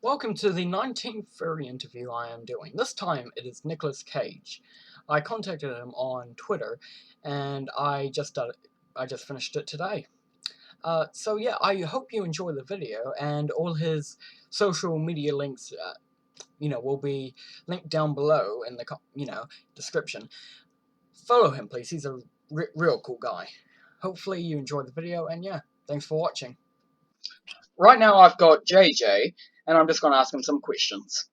Welcome to the 19th Furry interview I am doing. This time it is Nicolas Cage. I contacted him on Twitter, and I just finished it today. So yeah, I hope you enjoy the video, and all his social media links, will be linked down below in the description. Follow him, please. He's a real cool guy. Hopefully you enjoyed the video, and yeah, thanks for watching. Right now I've got JJ, and I'm just going to ask him some questions.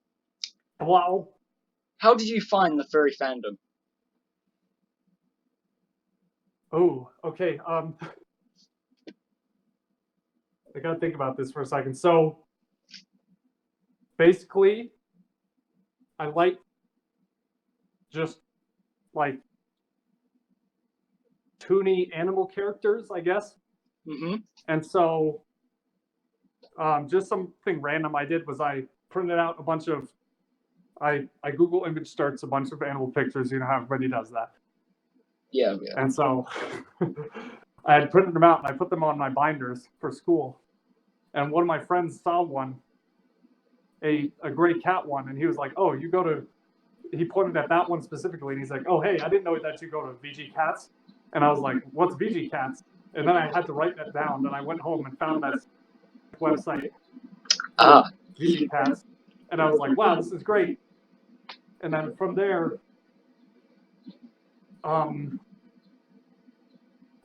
Hello. How did you find the furry fandom? Oh, okay. I gotta think about this for a second. So, basically, I like just like toony animal characters, I guess. Mm-hmm. And so, just something random I did was I printed out a bunch of, I Google image searched a bunch of animal pictures. You know how everybody does that. Yeah. And so, I had printed them out and I put them on my binders for school. And one of my friends saw one, a gray cat one, and he was like, "Oh, you go to," he pointed at that one specifically, and he's like, "Oh, hey, I didn't know that you go to VG Cats." And I was like, "What's VG Cats?" And then I had to write that down, and I went home and found that website for VG Cats, and I was like, "Wow, this is great." And then from there,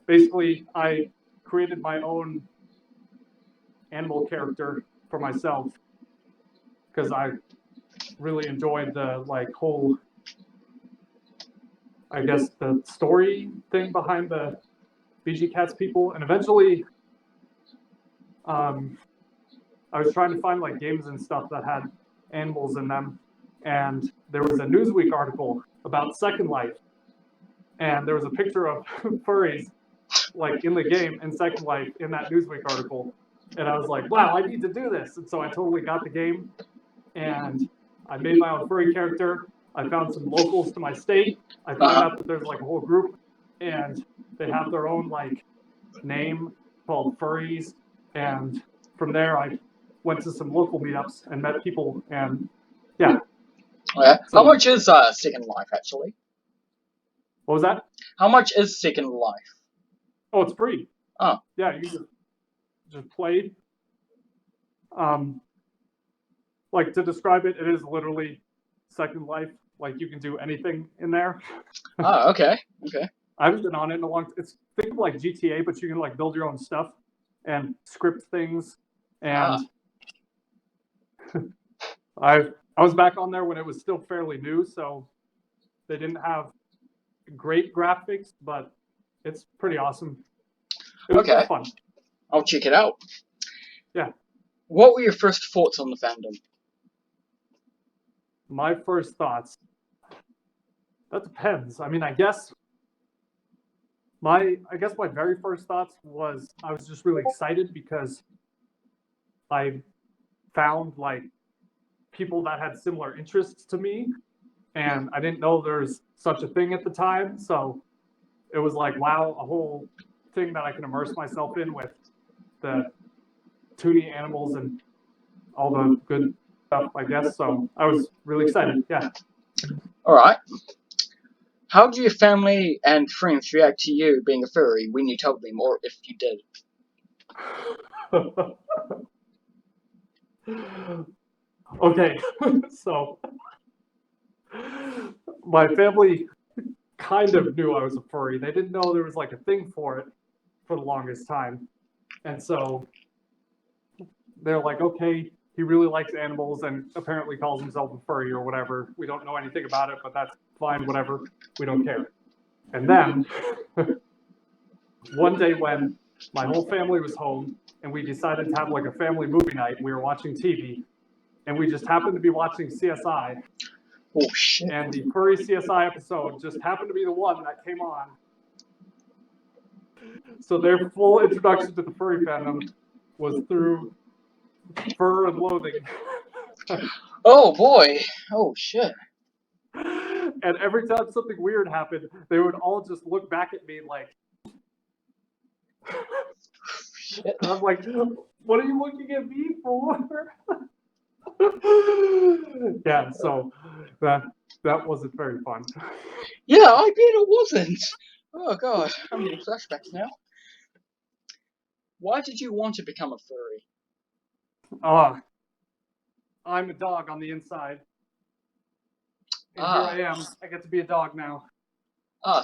basically, I created my own animal character for myself because I really enjoyed the whole, I guess, the story thing behind the VG Cats people. And eventually I was trying to find games and stuff that had animals in them, and there was a Newsweek article about Second Life, and there was a picture of furries in the game in Second Life in that Newsweek article. And I was like, wow, I need to do this. And so I totally got the game, and I made my own furry character. I found some locals to my state. I found out that there's a whole group, and they have their own name called Furries. And from there, I went to some local meetups and met people, and yeah. Yeah. So, how much is Second Life actually? What was that? How much is Second Life? Oh, it's free. Oh. Yeah, you just played. To describe it, it is literally Second Life. You can do anything in there. Oh, okay. I haven't been on it in a long time. It's think of GTA, but you can build your own stuff and script things. And I was back on there when it was still fairly new, so they didn't have great graphics, but it's pretty awesome. It was fun. I'll check it out. Yeah. What were your first thoughts on the fandom? My first thoughts? That depends. I mean, I guess my very first thoughts was I was just really excited because I found people that had similar interests to me, and I didn't know there's such a thing at the time. So it was wow, a whole thing that I can immerse myself in with the toony animals and all the good stuff, I guess. So I was really excited. Yeah. All right. How did your family and friends react to you being a furry when you told them, or if you did? Okay, so my family kind of knew I was a furry. They didn't know there was a thing for it for the longest time. And so they're like, okay, he really likes animals and apparently calls himself a furry or whatever. We don't know anything about it, but that's fine, whatever. We don't care. And then one day when my whole family was home and we decided to have a family movie night, we were watching TV, and we just happened to be watching CSI. Oh, shit. And the furry CSI episode just happened to be the one that came on. So their full introduction to the furry fandom was through Fur and Loathing. Oh, boy. Oh, shit. And every time something weird happened, they would all just look back at me shit. And I'm like, what are you looking at me for? Yeah, so that wasn't very fun. Yeah, I bet it wasn't. Oh god, I'm getting flashbacks now. Why did you want to become a furry? I'm a dog on the inside, and here I am. I get to be a dog now.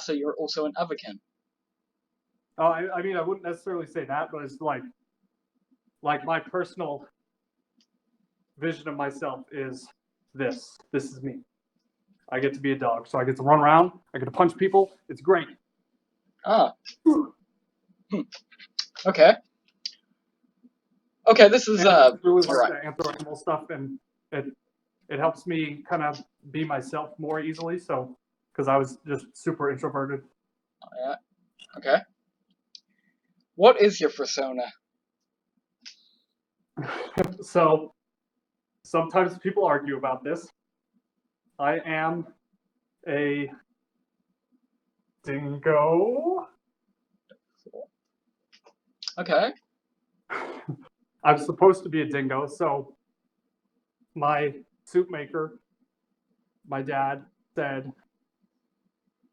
So you're also an otherkin. I mean, I wouldn't necessarily say that, but it's like my personal vision of myself is this. This is me. I get to be a dog, so I get to run around. I get to punch people. It's great. Okay. Okay, this is I really like alright. the anthro-animal stuff, and it helps me kind of be myself more easily. So, because I was just super introverted. Yeah. Okay. What is your persona? So, sometimes people argue about this. I am a dingo. Okay. I'm supposed to be a dingo, so my suit maker, my dad, said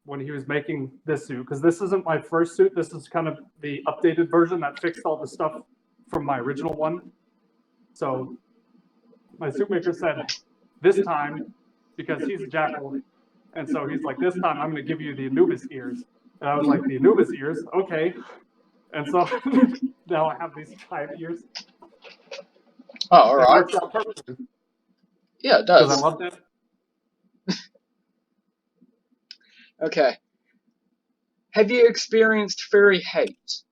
when he was making this suit, because this isn't my first suit, this is kind of the updated version that fixed all the stuff from my original one. So my suit maker said, this time, because he's a jackal, and so he's like, this time I'm going to give you the Anubis ears. And I was like, the Anubis ears? Okay. And so now I have these giant ears. Oh, alright. It works out perfectly. Yeah, it Because I does. loved it. Okay. Have you experienced furry hate?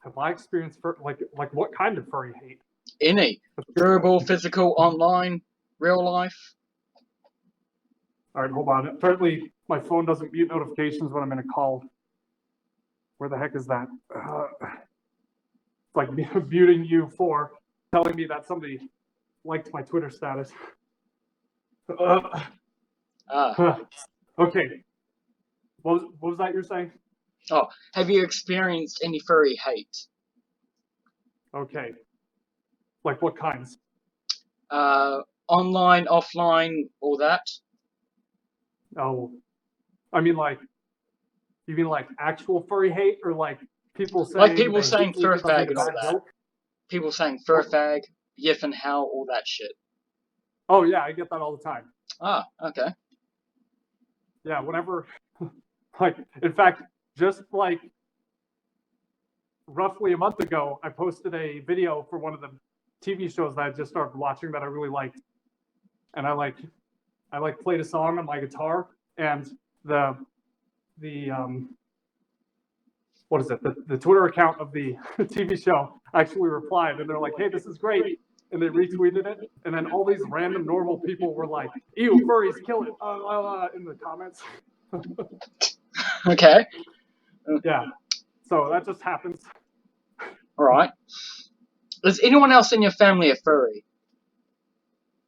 Have I experienced like what kind of furry hate? Any. Verbal, physical, online, real life? All right, hold on. Apparently, my phone doesn't mute notifications when I'm in a call. Where the heck is that? It's like muting you for telling me that somebody liked my Twitter status. Okay. What was that you're saying? Oh, have you experienced any furry hate? Okay. Like what kinds? Online, offline, all that? Oh, I mean like, you mean like actual furry hate, or like people saying Like people they saying hate me fur because I fag made a and all bad that. joke? People saying fur fag, yif and how, all that shit. Oh yeah, I get that all the time. Okay. Yeah, whenever, like, in fact, just like roughly a month ago, I posted a video for one of the TV shows that I just started watching that I really liked, and I played a song on my guitar, and the what is it? The Twitter account of the TV show actually replied, and they're like, "Hey, this is great," and they retweeted it, and then all these random normal people were like, "Ew, furries, kill it!" In the comments. Okay. Yeah, so that just happens. Alright. Is anyone else in your family a furry?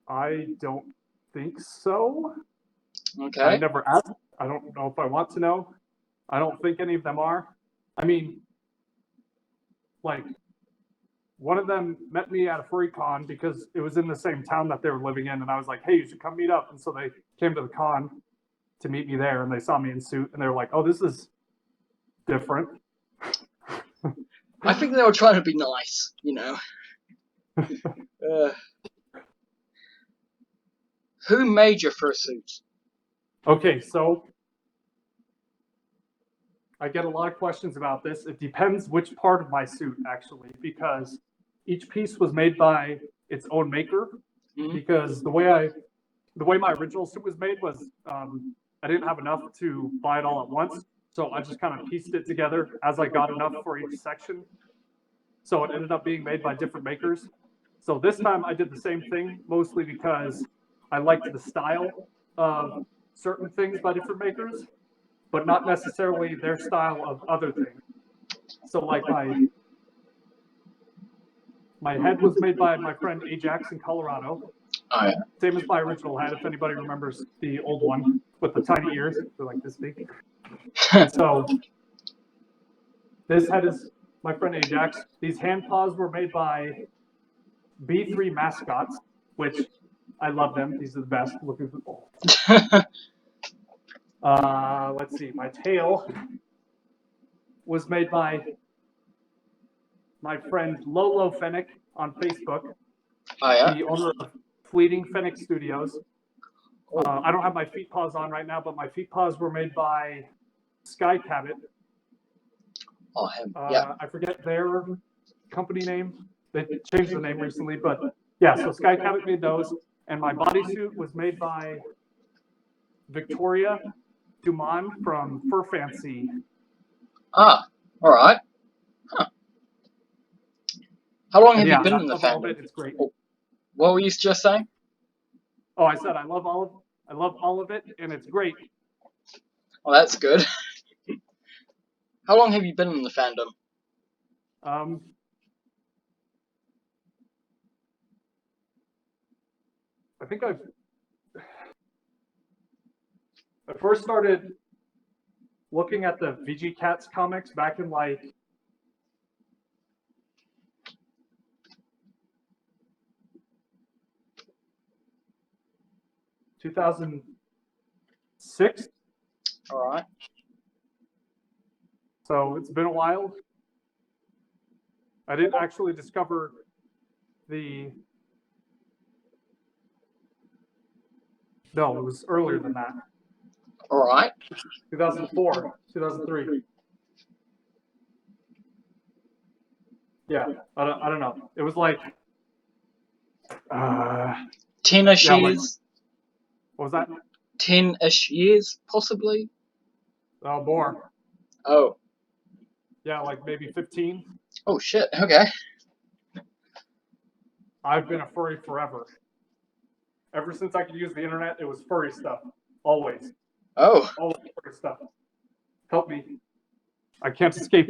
I don't think so. Okay. I never asked. I don't know if I want to know. I don't think any of them are. I mean, like, one of them met me at a furry con because it was in the same town that they were living in, and I was like, "Hey, you should come meet up." And so they came to the con to meet me there, and they saw me in suit, and they were like, "Oh, this is different." I think they were trying to be nice, you know. Who made your fursuit? Okay, so I get a lot of questions about this. It depends which part of my suit, actually, because each piece was made by its own maker. Mhm. Because the way my original suit was made was I didn't have enough to buy it all at once, so I just kind of pieced it together as I got enough for each section. So it ended up being made by different makers. So this time I did the same thing, mostly because I liked the style of certain things by different makers, but not necessarily their style of other things. So like my head was made by my friend Ajax in Colorado. Oh, yeah. Same as my original head, if anybody remembers the old one with the tiny ears. They're like this big. And so this head is my friend Ajax. These hand paws were made by B3 mascots, which I love them. These are the best looking people. Let's see. My tail was made by my friend Lolo Fennec on Facebook, Oh, yeah? the owner of Fleeting Fennec Studios. I don't have my feet paws on right now, but my feet paws were made by Sky Cabot. Oh, him. Yeah. I forget their company name. They changed the name recently, but yeah, so Sky Cabot made those. And my bodysuit was made by Victoria Dumont from Fur Fancy. Ah, all right. Huh. How long have Yeah, you been in the I love all of fandom? it. It's great. What were you just saying? Oh, I said I love all of it, and it's great. Well, that's good. How long have you been in the fandom? I think I first started looking at the VG Cats comics back in like 2006. All right. So it's been a while. I didn't actually discover the. No, it was earlier than that. All right. 2004, 2003. Yeah, I don't know. It was like 10-ish yeah, like, years. what was that? 10-ish years, possibly. Oh, more. Oh. Yeah, like maybe 15. Oh shit. Okay. I've been a furry forever. Ever since I could use the internet, it was furry stuff. Always. Oh. Always furry stuff. Help me. I can't escape.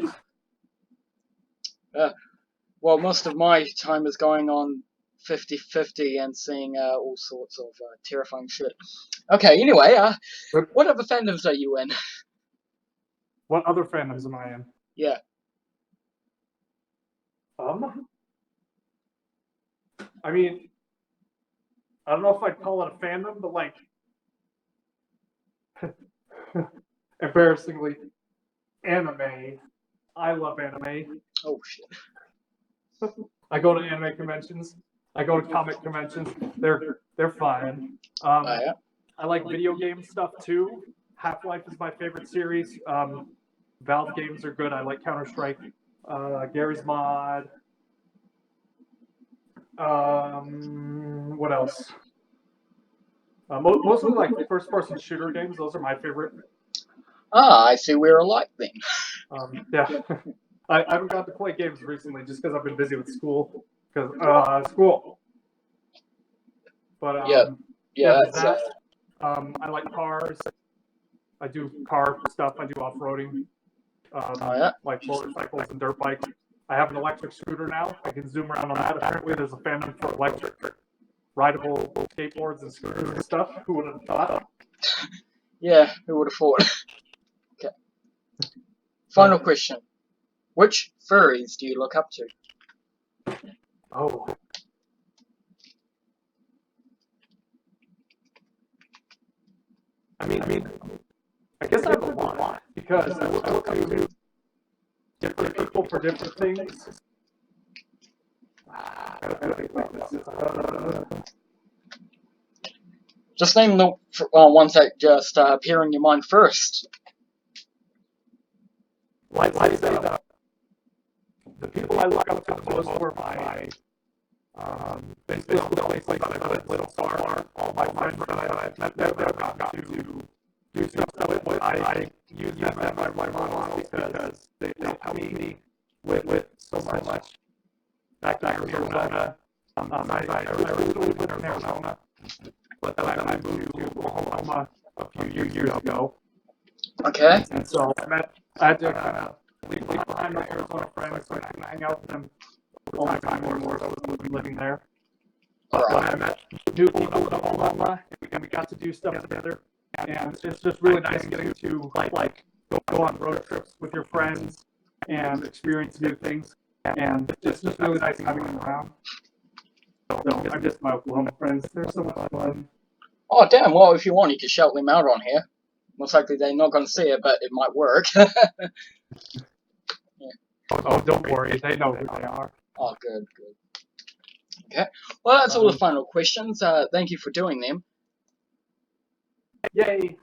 Well, most of my time is going on 50-50 and seeing all sorts of terrifying shit. Okay. Anyway, what other fandoms are you in? What other fandoms am I in? Yeah. I mean, I don't know if I'd call it a fandom, but like, embarrassingly, anime. I love anime. Oh shit. I go to anime conventions. I go to comic conventions. They're fun. Oh yeah. I like video game stuff too. Half-Life is my favorite series. Valve games are good. I like Counter-Strike. Gary's Mod. What else? Mostly like first-person shooter games. Those are my favorite. Ah, I see we're alike then. Yeah. I haven't got to play games recently just because I've been busy with school. Because school. But yeah, there's that. I like cars. I do car stuff. I do off-roading. Oh yeah. Like motorcycles and dirt bikes. I have an electric scooter now. I can zoom around on that. Apparently, there's a fandom for electric rideable skateboards and scooters and stuff. Who would have thought? Yeah, who would have thought? Okay. Final question. Which furries do you look up to? Oh. I mean, I guess I have a lot because I look up to different people for different things. Just name the ones that just appear in your mind first. Like the people I look up to the most were my basically all the places that I've lived so far, all my friends that I've met there that I've gotten to do stuff with. I use them as my models because they help me with so much. Back in Arizona, I originally lived in Arizona, but then I moved to Oklahoma a few years ago. Okay. And so I had to kind of leave behind my Arizona friends so I couldn't hang out with them all the time anymore. So I was living there. But I met new people in Oklahoma, and we got to do stuff together. And it's just really nice getting to like go on road trips with your friends and experience new things. And it's just really nice having them around. So I miss my Oklahoma friends. They're so much fun. Oh, damn. Well, if you want, you can shout them out on here. Most likely they're not going to see it, but it might work. Yeah. Oh, don't worry. They know who they are. Oh, good, good. Okay. Well, that's all the final questions. Thank you for doing them. Yay.